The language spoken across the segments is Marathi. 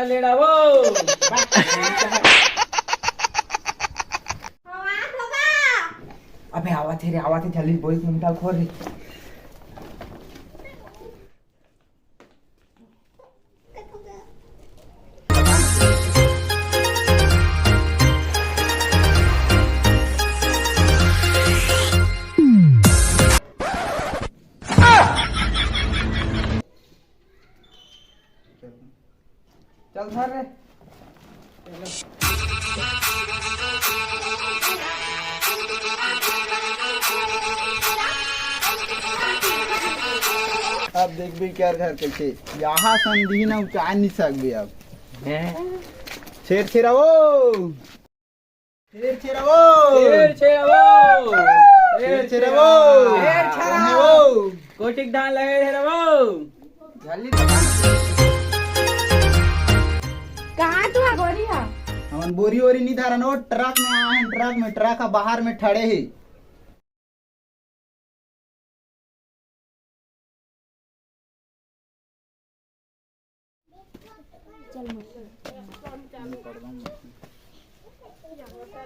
लेडा वो अबे आवाज है जल्दी बोल मुंडा खोल रे चल धर रे अब देख भी क्या घर कैसे यहाँ संधि ना उठा नहीं सकबे अब शेर छेरावो शेर छेरावो शेर छेरावो शेर छेरावो शेर छेरावो कोटिक डाल लगे छेरावो जल्दी कहाँ तू आ गोरी हा हमन बोरी वोरी नहीं धारा नो ट्रक में आए हैं ट्रक का बाहर में ठड़े है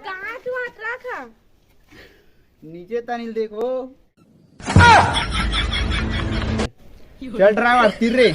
कहाँ तू आ ट्रक हा नीचे तानिल देखो चल ड्राइवर तीर रे